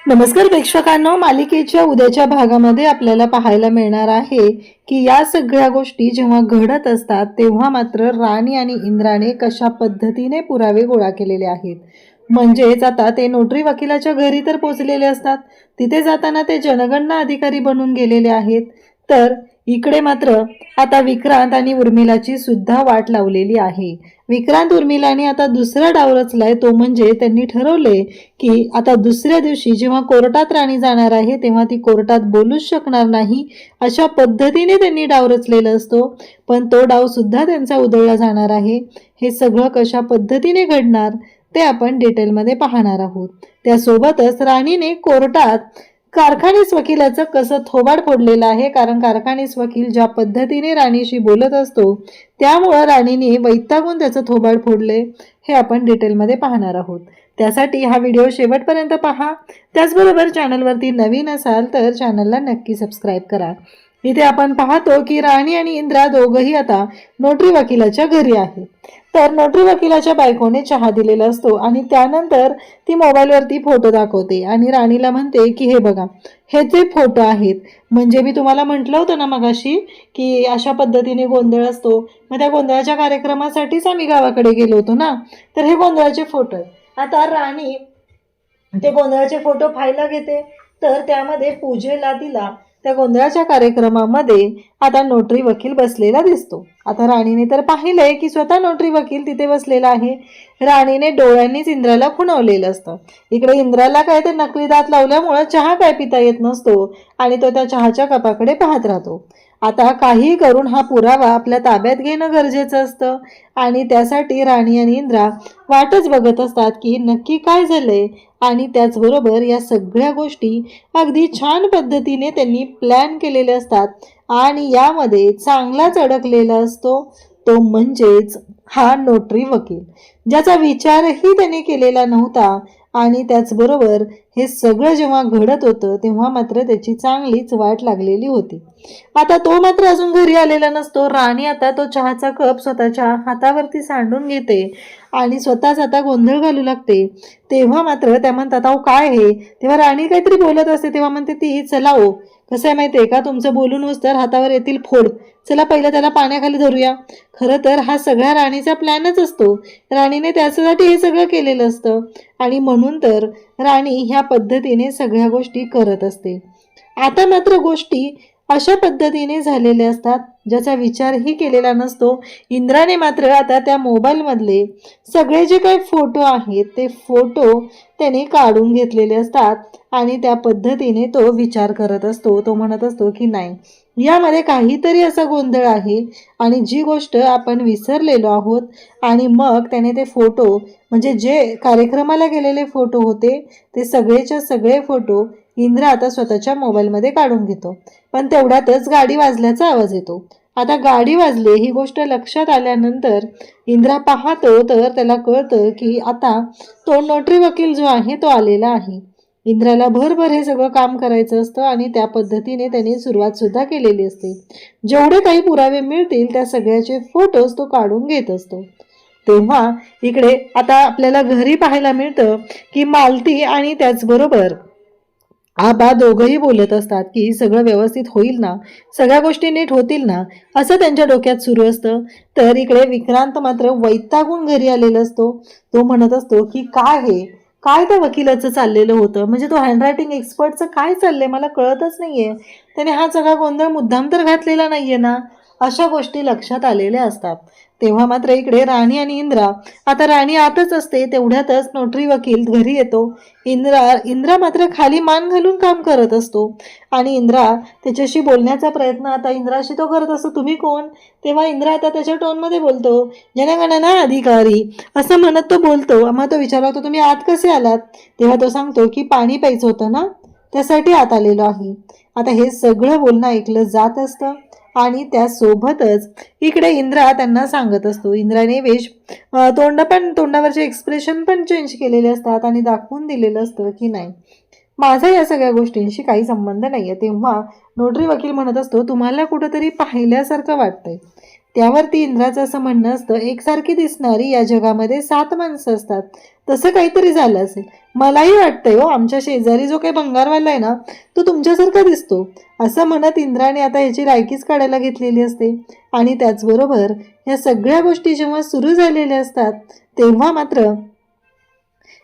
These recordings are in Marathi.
नमस्कार प्रेक्षकांनो, मालिकेच्या उद्याच्या भागामध्ये आपल्याला पाहायला मिळणार आहे की या सगळ्या गोष्टी जेव्हा घडत असतात तेव्हा मात्र राणी आणि इंद्राने कशा पद्धतीने पुरावे गोळा केलेले आहेत। म्हणजेच आता ते नोटरी वकिलाच्या घरी तर पोहोचलेले असतात, तिथे जाताना ते जनगणना अधिकारी बनून गेलेले आहेत। तर इकडे मात्र आता विक्रांत आणि उर्मिलाची सुद्धा वाट लावलेली आहे। विक्रांत उर्मिलाने आता दुसरा डाव रचलाय, तो म्हणजे त्यांनी ठरवले की आता दुसऱ्या दिवशी जेव्हा कोर्टात राणी जाणार आहे तेव्हा ती कोर्टात बोलूच शकणार नाही, अशा पद्धतीने त्यांनी डाव रचलेला असतो। पण तो डाव सुद्धा त्यांचा उधळला जाणार आहे। हे सगळं कशा पद्धतीने घडणार ते आपण डिटेलमध्ये पाहणार आहोत। त्यासोबतच राणीने कोर्टात कारखानीस वकिलाचं कसं थोबाड फोडलेलं आहे, कारण कारखानीस वकील ज्या पद्धतीने राणीशी बोलत असतो त्यामुळे राणीने वैतागून त्याचं थोबाड फोडले, हे आपण डिटेलमध्ये पाहणार आहोत। त्यासाठी हा व्हिडिओ शेवटपर्यंत पहा। त्याचबरोबर चॅनलवरती नवीन असाल तर चॅनलला नक्की सबस्क्राईब करा। इथे आपण पाहतो की राणी आणि इंद्रा दोघंही आता नोटरी वकिलाच्या घरी आहेत। तर नोटरी वकिलाच्या बायकोने चहा दिलेला असतो आणि त्यानंतर ती मोबाईलवरती फोटो दाखवते आणि राणीला म्हणते की हे बघा, हे जे फोटो आहेत, म्हणजे मी तुम्हाला म्हटलं होतं ना मगाशी की अशा पद्धतीने गोंधळ असतो, मग त्या गोंधळाच्या कार्यक्रमासाठीच आम्ही गावाकडे गेलो होतो ना, तर हे गोंधळाचे फोटो आहेत। आता राणी ते गोंधळाचे फोटो पाहायला घेते, तर त्यामध्ये पूजेला तिला त्या गोंधळाच्या कार्यक्रमामध्ये आता नोटरी वकील बसलेला दिसतो। आता राणीने तर पाहिलंय की स्वतः नोटरी वकील तिथे बसलेला आहे। राणीने डोळ्यांनीच इंद्राला खुणवलेलं असतं। इकडे इंद्राला काय ते नकली दात लावल्यामुळे चहा काय पिता येत नसतो आणि तो त्या चहाच्या कपाकडे पाहत राहतो। आता काही करून हा पुरावा आपल्या ताब्यात घेणं गरजेचं असतं आणि त्यासाठी राणी आणि इंद्रा वाटच बघत असतात की नक्की काय झालंय। आणि त्याचबरोबर या सगळ्या गोष्टी अगदी छान पद्धतीने त्यांनी प्लॅन केलेले असतात आणि यामध्ये चांगलाच अडकलेला असतो तो म्हणजेच हा नोटरी वकील, ज्याचा विचारही त्यांनी केलेला नव्हता। आणि त्याचबरोबर हे सगळं जेव्हा घडत होतं तेव्हा मात्र त्याची चांगलीच वाट लागलेली होती। आता तो मात्र अजून घरी आलेला नसतो। राणी आता तो चहाचा कप स्वतःच्या हातावरती सांडून घेते आणि स्वतःच आता गोंधळ घालू लागते। तेव्हा मात्र त्या म्हणतात, अहो काय आहे? तेव्हा राणी काहीतरी बोलत असते, तेव्हा म्हणते ती, चला ओ, कसं आहे माहितीये का, तुमचं बोलून तर हातावर येतील फोड, चला पहिलं त्याला पाण्याखाली धरूया। खरं तर हा सगळा राणीचा प्लॅनच असतो, राणीने त्याच्यासाठी हे सगळं केलेलं असतं आणि म्हणून तर राणी ह्या पद्धतीने सगळ्या गोष्टी करत असते। आता मात्र गोष्टी अशा पद्धतीने झालेल्या असतात ज्याचा विचारही केलेला नसतो। इंद्राने मात्र आता त्या मोबाईल मधले सगळे जे काही फोटो आहेत ते फोटो त्याने काढून घेतलेले असतात आणि त्या पद्धतीने तो विचार करत असतो। तो म्हणत असतो की नाही, यामध्ये काहीतरी असा गोंधळ आहे आणि जी गोष्ट आपण विसरलेलो आहोत। आणि मग त्याने ते फोटो, म्हणजे जे कार्यक्रमाला गेलेले फोटो होते ते सगळेच्या सगळे फोटो इंद्रा आता स्वतःच्या मोबाईलमध्ये काढून घेतो। पण तेवढ्यातच गाडी वाजल्याचा आवाज येतो। आता गाडी वाजले ही गोष्ट लक्षात आल्यानंतर इंद्रा पाहतो, तर त्याला कळतं की आता तो नोटरी वकील जो आहे तो आलेला आहे। इंद्राला भरभर हे सगळं काम करायचं असतं आणि त्या पद्धतीने त्याने सुरुवात सुद्धा केलेली असते। जेवढे काही पुरावे मिळतील त्या सगळ्याचे फोटोज तो काढून घेत असतो। तेव्हा इकडे आता आपल्याला घरी पाहायला मिळतं की मालती आणि त्याचबरोबर आबा दोघंही बोलत असतात की सगळं व्यवस्थित होईल ना, सगळ्या गोष्टी नीट होतील ना, असं त्यांच्या डोक्यात सुरू असतं। तर इकडे विक्रांत मात्र वैतागून घरी आलेला असतो। तो म्हणत असतो की काय त्या वकिलाचं चाललेलं होतं, म्हणजे तो हँडरायटिंग एक्सपर्टचं काय चाललंय मला कळतच नाहीये, त्याने हा सगळा गोंधळ मुद्दाम तर घातलेला नाहीये ना, अशा गोष्टी लक्षात आलेल्या असतात। तेव्हा मात्र इकडे राणी आणि इंद्रा, आता राणी आतच असते, तेवढ्यातच नोटरी वकील घरी येतो। इंद्रा मात्र खाली मान घालून काम करत असतो आणि इंद्रा त्याच्याशी बोलण्याचा प्रयत्न आता इंद्राशी तो करत असतो, तुम्ही कोण? तेव्हा इंद्रा आता त्याच्या टोनमध्ये बोलतो, जनगणना अधिकारी, असं म्हणत तो बोलतो। मग तो विचारतो, तुम्ही आत कसे आलात? तेव्हा तो सांगतो की पाणी प्यायचं होतं ना, त्यासाठी आत आलेलो आहे। आता हे सगळं बोलणं ऐकलं जात असतं आणि त्यासोबतच इकडे इंद्रा त्यांना सांगत असतो। इंद्राने तोंडावरचे एक्सप्रेशन पण चेंज केलेले असतात आणि दाखवून दिलेलं असतं की नाही, माझा या सगळ्या गोष्टींशी काही संबंध नाहीये। तेव्हा नोटरी वकील म्हणत असतो, तुम्हाला कुठंतरी पाहिल्यासारखं वाटतंय, त्यावरती इंद्राचं असं म्हणणं असतं, एकसारखी दिसणारी या जगामध्ये 7 माणसं असतात. तसं काहीतरी झालं असेल. मलाही वाटतंय हो, आमच्या शेजारी जो काही भंगारवाला आहे ना, तो तुमच्यासारखा दिसतो. असं म्हणत इंद्राने आता ह्याची लायकीच काढायला घेतलेली असते. आणि त्याचबरोबर ह्या सगळ्या गोष्टी जेव्हा सुरू झालेल्या असतात तेव्हा मात्र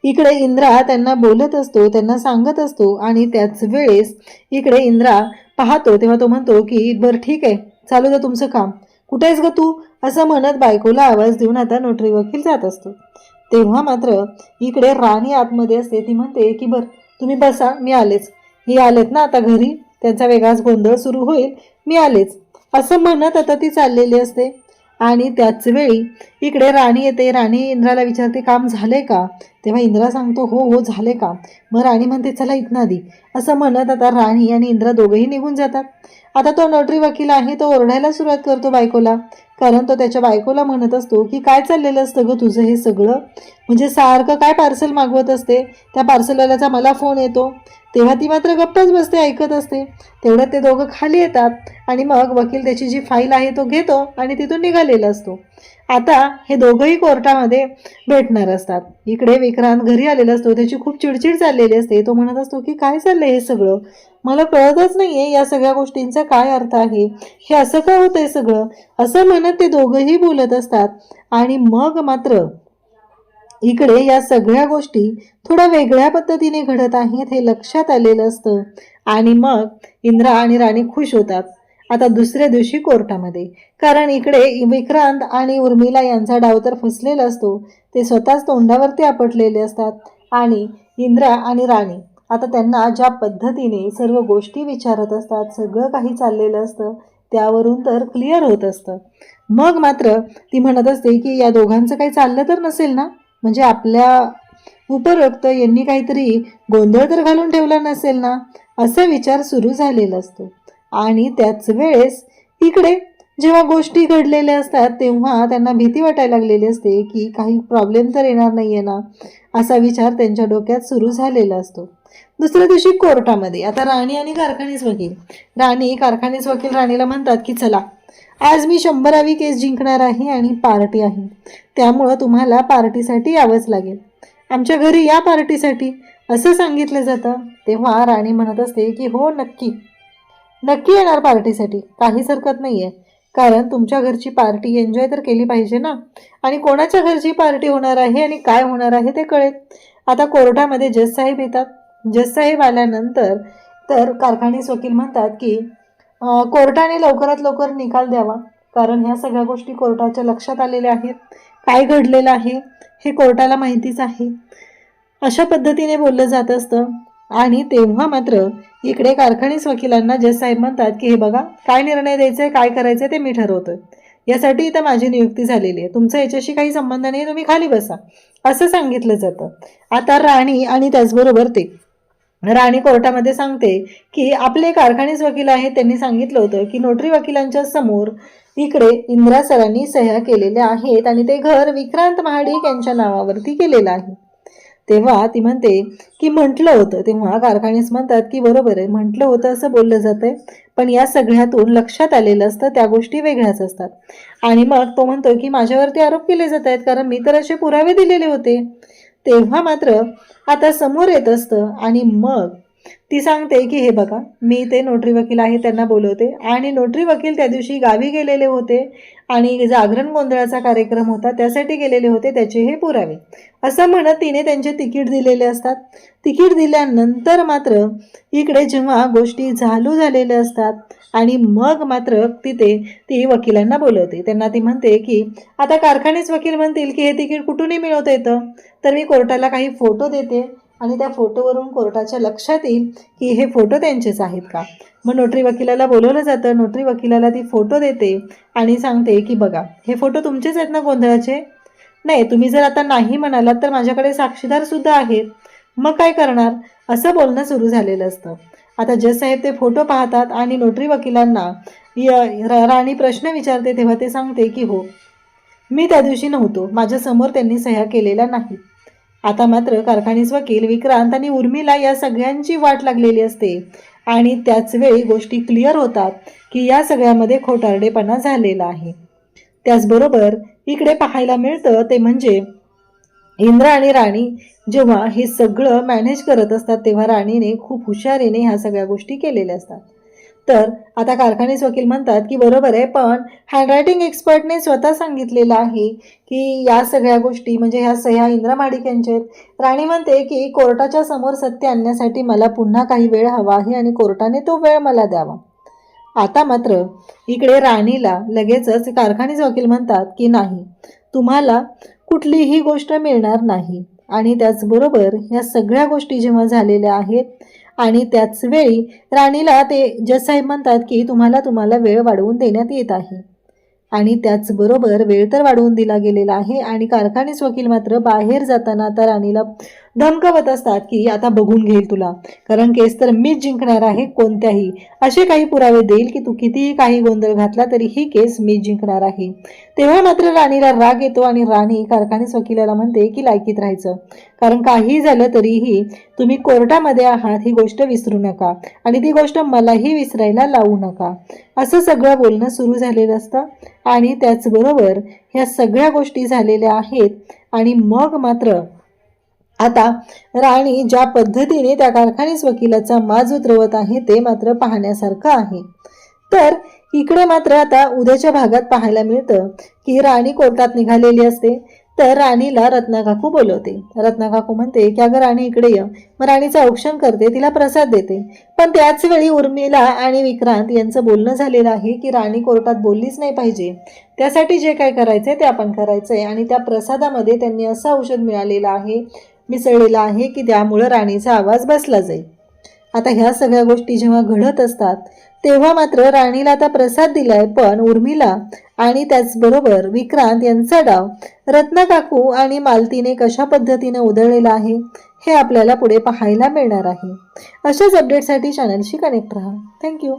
इकडे इंद्रा त्यांना बोलत असतो, त्यांना सांगत असतो. आणि त्याच वेळेस इकडे इंद्रा पाहतो तेव्हा तो म्हणतो की बरं ठीक आहे, चालू दे तुमचं काम, कुठे आहेस ग तू, असं म्हणत बायकोला आवाज देऊन आता नोटरी वकील जात असतो. तेव्हा मात्र इकडे राणी आतमध्ये असते. ती म्हणते की बरं तुम्ही बसा, मी आलेच, हे आलेत ना आता घरी, त्यांचा वेगळाच गोंधळ सुरू होईल, मी आलेच, असं म्हणत आता ती चाललेली असते. आणि त्याच वेळी इकडे राणी येते. राणी इंद्राला विचारते काम झाले का. तेव्हा इंद्रा सांगतो हो हो झाले काम. मग राणी म्हणते चला इथनं आधी, असं म्हणत आता राणी आणि इंद्रा दोघेही निघून जातात. आता तो नोटरी वकील आहे तो ओरडायला सुरुवात करतो बायकोला, कारण तो त्याच्या बायकोला म्हणत असतो की काय चाललेलं असतं ग तुझं हे सगळं, म्हणजे सारखं काय पार्सल मागवत असते, त्या पार्सलवाल्याचा मला फोन येतो. तेव्हा ती मात्र गप्पच बसते, ऐकत असते. तेवढ्यात ते दोघं खाली येतात आणि मग वकील त्याची जी फाईल आहे तो घेतो आणि तिथून निघालेला असतो. आता हे दोघंही कोर्टामध्ये भेटणार असतात. इकडे विक्रांत घरी आलेला असतो, त्याची खूप चिडचिड चाललेली असते. तो म्हणत असतो की काय चाललंय हे सगळं, मला कळतच नाहीये या सगळ्या गोष्टींचा काय अर्थ आहे, हे असं का होतंय सगळं, असं म्हणत ते दोघंही बोलत असतात. आणि मग मात्र इकडे या सगळ्या गोष्टी थोड्या वेगळ्या पद्धतीने घडत आहेत हे लक्षात आलेलं असतं. आणि मग इंद्रा आणि राणी खुश होतात. आता दुसऱ्या दिवशी कोर्टामध्ये, कारण इकडे विक्रांत आणि उर्मिला यांचा डाव तर फसलेला असतो, ते स्वतःच तोंडावरती आपटलेले असतात. आणि इंद्रा आणि राणी आता त्यांना ज्या पद्धतीने सर्व गोष्टी विचारत असतात, सगळं काही चाललेलं असतं त्यावरून तर क्लिअर होत असतं. मग मात्र ती म्हणत असते की या दोघांचं काही चाललं तर नसेल ना, म्हणजे आपल्या उपरोक्त यांनी काहीतरी गोंधळ तर घालून ठेवला नसेल ना, असा विचार सुरू झालेला असतो. आणि त्याच वेळेस इकडे जेव्हा गोष्टी घडलेल्या असतात तेव्हा त्यांना भीती वाटायला लागलेली असते की काही प्रॉब्लेम तर येणार नाहीये ना, असा विचार त्यांच्या डोक्यात सुरू झालेला असतो. दुसऱ्या दिवशी कोर्टामध्ये आता राणी आणि कारखानीस वकील, कारखानीस वकील राणीला म्हणतात की चला आज मी 100वी केस जिंकणार आहे आणि पार्टी आहे, त्यामुळं तुम्हाला पार्टीसाठी यावंच लागेल, आमच्या घरी या पार्टीसाठी, असं सांगितलं जातं. तेव्हा राणी म्हणत असते की हो नक्की नक्की येणार पार्टीसाठी, काहीच हरकत नाही आहे, कारण तुमच्या घरची पार्टी एन्जॉय तर केली पाहिजे ना, आणि कोणाच्या घरची पार्टी होणार आहे आणि काय होणार आहे ते कळेल. आता कोर्टामध्ये जज साहेब येतात. जज साहेब आल्यानंतर तर कारखानीस वकील म्हणतात की कोर्टाने लवकरात लवकर निकाल द्यावा, कारण ह्या सगळ्या गोष्टी कोर्टाच्या लक्षात आलेल्या आहेत, काय घडलेलं आहे हे कोर्टाला माहितीच आहे, अशा पद्धतीने बोललं जात असतं. आणि तेव्हा मात्र इकडे कारखानीस वकिलांना जज साहेब म्हणतात की हे बघा, काय निर्णय द्यायचा आहे, काय करायचं आहे ते मी ठरवतोय, यासाठी इथं माझी नियुक्ती झालेली आहे, तुमचा याच्याशी काही संबंध नाही, तुम्ही खाली बसा, असं सांगितलं जातं. आता राणी आणि त्याचबरोबर राणी कोर्टामध्ये सांगते की आपले कारखानीस वकील आहेत, त्यांनी सांगितलं होतं की नोटरी वकिलांच्या समोर इकडे इंद्रा सरांनी सह्या केलेल्या आहेत आणि ते घर विक्रांत महाडिक यांच्या नावावरती केलेलं आहे. तेव्हा ती म्हणते की म्हटलं होतं. तेव्हा कारखानीस म्हणतात की बरोबर आहे, म्हटलं होतं असं बोललं जातंय, पण या सगळ्यातून लक्षात आलेलं असतं त्या गोष्टी वेगळ्याच असतात. आणि मग तो म्हणतो की माझ्यावरती आरोप केले जात आहेत, कारण मी तर असे पुरावे दिलेले होते. तेव्हा मात्र आता समोर येत असतं आणि मग ती सांगते की हे बघा, मी ते नोटरी वकील आहे त्यांना बोलवते, आणि नोटरी वकील त्या दिवशी गावी गेलेले होते आणि जागरण गोंधळाचा कार्यक्रम होता त्यासाठी गेलेले होते, त्याचे हे पुरावे, असं म्हणत तिने त्यांचे तिकीट दिलेले असतात. तिकीट दिल्यानंतर मात्र इकडे जेव्हा गोष्टी चालू झालेल्या असतात आणि मग मात्र तिथे ती वकिलांना बोलवते. त्यांना ती म्हणते की आता कारखानीस वकील म्हणतील की हे तिकीट कुठूनही मिळवता येतं, तर मी कोर्टाला काही फोटो देते आणि त्या फोटोवरून कोर्टाच्या लक्षात येईल की हे फोटो त्यांचेच आहेत का. मग नोटरी वकिलाला बोलवलं जातं. नोटरी वकिलाला ती फोटो देते आणि सांगते की बघा, हे फोटो तुमचेच आहेत ना गोंधळाचे, नाही तुम्ही जर आता नाही म्हणालात तर माझ्याकडे साक्षीदार सुद्धा आहेत, मग काय करणार, असं बोलणं सुरू झालेलं असतं. आता जज साहेब ते फोटो पाहतात आणि नोटरी वकिलांना राणी प्रश्न विचारते. तेव्हा ते सांगते की हो, मी त्या दिवशी नव्हतो, माझ्यासमोर त्यांनी सह्या केलेल्या नाहीत. आता मात्र कारखानीस वकील विक्रांत आणि उर्मिला या सगळ्यांची वाट लागलेली असते आणि त्याच वेळी गोष्टी क्लिअर होतात की या सगळ्यामध्ये खोटारडेपणा झालेला आहे. त्याचबरोबर इकडे पाहायला मिळतं ते म्हणजे इंद्र आणि राणी जेव्हा हे सगळं मॅनेज करत असतात तेव्हा राणीने खूप हुशारीने ह्या सगळ्या गोष्टी केलेल्या असतात. तर आता कारखानीस वकील म्हणतात की बरोबर आहे, पण हँडरायटिंग एक्सपर्टने स्वतः सांगितलेलं आहे की या सगळ्या गोष्टी म्हणजे ह्या सह्या इंद्रा महाडिक यांच्या आहेत. राणी म्हणते की कोर्टाच्या समोर सत्य आणण्यासाठी मला पुन्हा काही वेळ हवा आहे आणि कोर्टाने तो वेळ मला द्यावा. आता मात्र इकडे राणीला लगेचच कारखानीस वकील म्हणतात की नाही, तुम्हाला कुठलीही गोष्ट मिळणार नाही. आणि त्याचबरोबर ह्या सगळ्या गोष्टी जेव्हा झालेल्या आहेत आणि त्याच वेळी राणीला ते जज साहेब म्हणतात की तुम्हाला वेळ वाढवून देण्यात येत आहे. आणि त्याचबरोबर वेळ तर वाढवून दिला गेलेला आहे आणि कारखानीस वकील मात्र बाहेर जाताना आता राणीला धमकावत असतात की आता बघून घेईल तुला, कारण केस तर मीच जिंकणार आहे. कोणत्याही असे काही पुरावे देईल की तू कितीही काही गोंधळ घातला तरी ही केस मीच जिंकणार आहे. तेव्हा मात्र राणीला राग येतो आणि राणी कारखानीस वकिलाला म्हणते की लायकीत राहायचं, कारण काही झालं तरीही तुम्ही कोर्टामध्ये आहात ही गोष्ट विसरू नका आणि ती गोष्ट मलाही विसरायला लावू नका. असं सगळं बोलणं सुरू झालेलं असतं आणि त्याचबरोबर ह्या सगळ्या गोष्टी झालेल्या आहेत आणि मग मात्र आता राणी ज्या पद्धतीने त्या कारखानीस वकिलाचा माज उतरवत आहे ते मात्र पाहण्यासारखं आहे. तर इकडे मात्र आता उद्याच्या भागात पाहायला मिळतं की राणी कोर्टात निघालेली असते. तर राणीला रत्नाकाकू बोलवते. रत्नाकाकू म्हणते की अगं राणी इकडे ये. मग राणीचं औक्षण करते, तिला प्रसाद देते. पण त्याच वेळी उर्मिला आणि विक्रांत यांचं बोलणं झालेलं आहे की राणी कोर्टात बोललीच नाही पाहिजे, त्यासाठी जे काय करायचंय ते आपण करायचंय. आणि त्या प्रसादामध्ये त्यांनी असं औषध मिसळलेला आहे की त्यामुळं राणीचा आवाज बसला जाईल. आता ह्या सगळ्या गोष्टी जेव्हा घडत असतात तेव्हा मात्र राणीला आता प्रसाद दिलाय, पण उर्मिला आणि त्याचबरोबर विक्रांत यांचा डाव रत्नाकाकू आणि मालतीने कशा पद्धतीने उधळलेला आहे हे आपल्याला पुढे पाहायला मिळणार आहे. अशाच अपडेटसाठी चॅनलशी कनेक्ट राहा. थँक्यू.